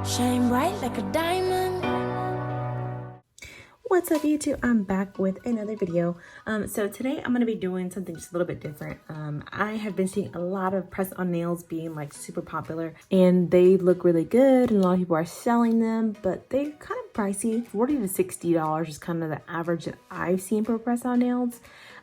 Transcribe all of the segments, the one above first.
Shine bright like a diamond. What's up YouTube? I'm back with another video. So today I'm going to be doing something just a little bit different. I have been seeing a lot of press-on nails being like super popular and they look really good and a lot of people are selling them, but they're kind of pricey. $40 to $60 is kind of the average that I've seen for press-on nails.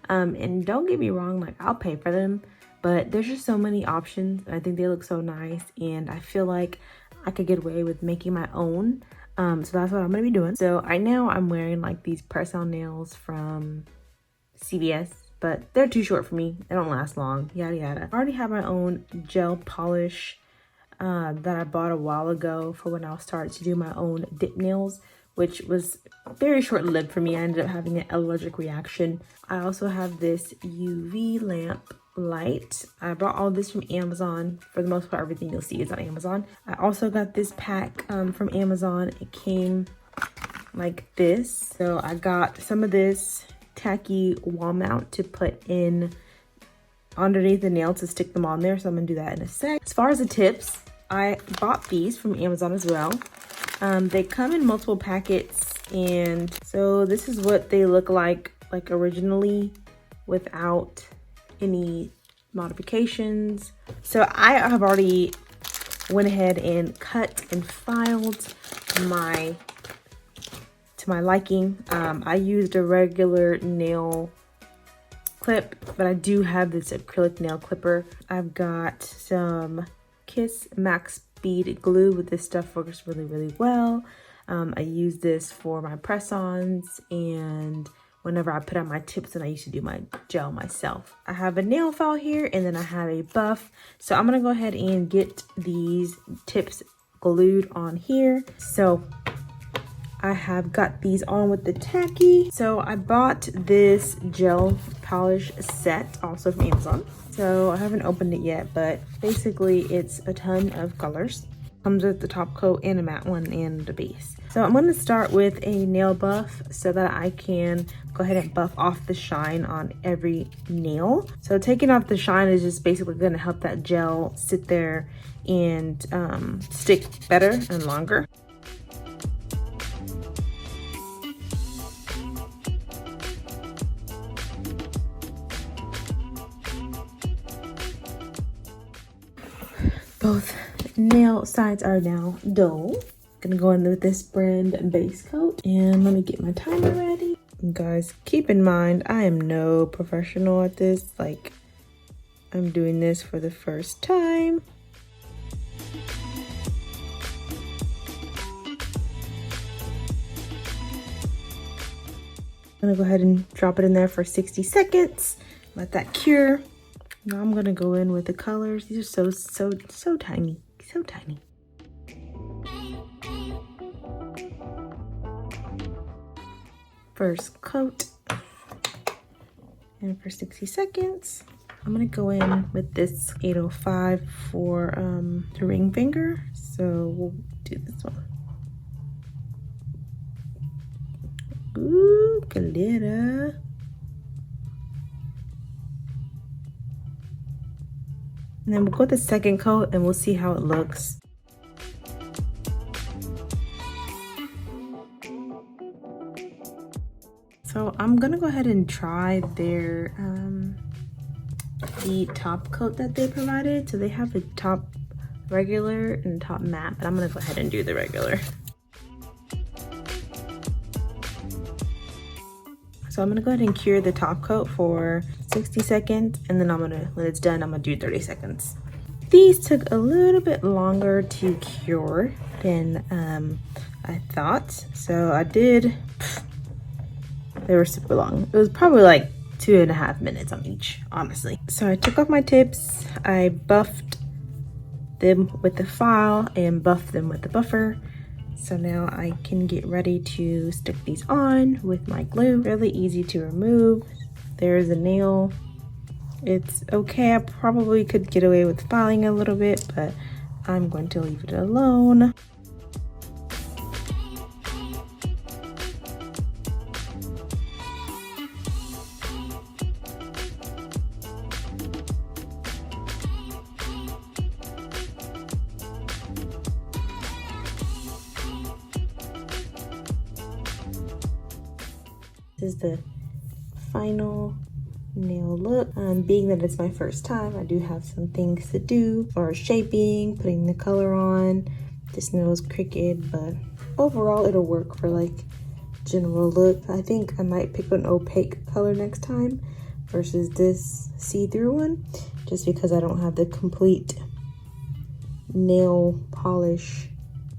And don't get me wrong, like I'll pay for them, but there's just so many options. I think they look so nice and I feel like I could get away with making my own. So that's what I'm gonna be doing. So right now I'm wearing like these press-on nails from CVS, but they're too short for me. They don't last long, yada yada. I already have my own gel polish that I bought a while ago for when I started to do my own dip nails, which was very short-lived for me. I ended up having an allergic reaction. I also have this UV lamp light. I bought all this from Amazon. For the most part, everything you'll see is on Amazon. I also got this pack from Amazon. It came like this. So I got some of this tacky wall mount to put in underneath the nail to stick them on there. So I'm gonna do that in a sec. As far as the tips, I bought these from Amazon as well. They come in multiple packets, and so this is what they look like originally without any modifications. So I have already went ahead and cut and filed to my liking. I used a regular nail clip, but I do have this acrylic nail clipper. I've got some Kiss Max Speed glue. With this stuff works really well. I use this for my press-ons and whenever I put on my tips, and I used to do my gel myself. I have a nail file here and then I have a buff. So I'm gonna go ahead and get these tips glued on here. So I have got these on with the tacky. So I bought this gel polish set also from Amazon. So I haven't opened it yet, but basically it's a ton of colors. Comes with the top coat and a matte one and the base. So I'm going to start with a nail buff so that I can go ahead and buff off the shine on every nail. So taking off the shine is just basically going to help that gel sit there and stick better and longer. Both nail sides are now dull. Gonna go in with this brand base coat, and let me get my timer ready. And guys, keep in mind I am no professional at this. Like, I'm doing this for the first time. I'm gonna go ahead and drop it in there for 60 seconds. Let that cure. Now I'm gonna go in with the colors. These are so tiny, so tiny. First coat, and for 60 seconds, I'm gonna go in with this 805 for the ring finger. So we'll do this one. Ooh, glitter. And then we'll go with the second coat and we'll see how it looks. So I'm gonna go ahead and try their the top coat that they provided. So they have a top regular and top matte, but I'm gonna go ahead and do the regular. So I'm gonna go ahead and cure the top coat for 60 seconds, and then when it's done, I'm gonna do 30 seconds. These took a little bit longer to cure than I thought. So I did, they were super long. It was probably like 2.5 minutes on each, honestly. So I took off my tips, I buffed them with the file and buffed them with the buffer. So now I can get ready to stick these on with my glue. Really easy to remove. There's a nail. It's okay, I probably could get away with filing a little bit, but I'm going to leave it alone. This is the final nail look. Being that it's my first time, I do have some things to do for shaping, putting the color on. This nail is crooked, but overall it'll work for like general look. I think I might pick an opaque color next time versus this see-through one, just because I don't have the complete nail polish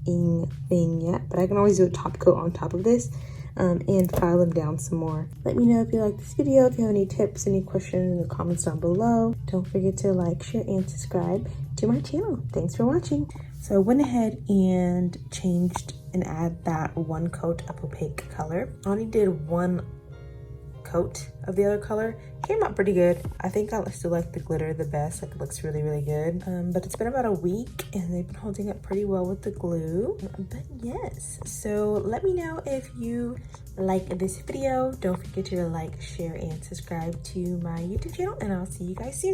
thing yet, but I can always do a top coat on top of this and file them down some more. Let me know if you like this video, if you have any tips, any questions in the comments down below. Don't forget to like, share, and subscribe to my channel. Thanks for watching. So I went ahead and changed and add that one coat of opaque color. I only did one coat of the other color. Came out pretty good. I think I still like the glitter the best. Like, it looks really, really good. But it's been about a week and they've been holding up pretty well with the glue. But yes, so let me know if you like this video. Don't forget to like, share, and subscribe to my YouTube channel, and I'll see you guys soon.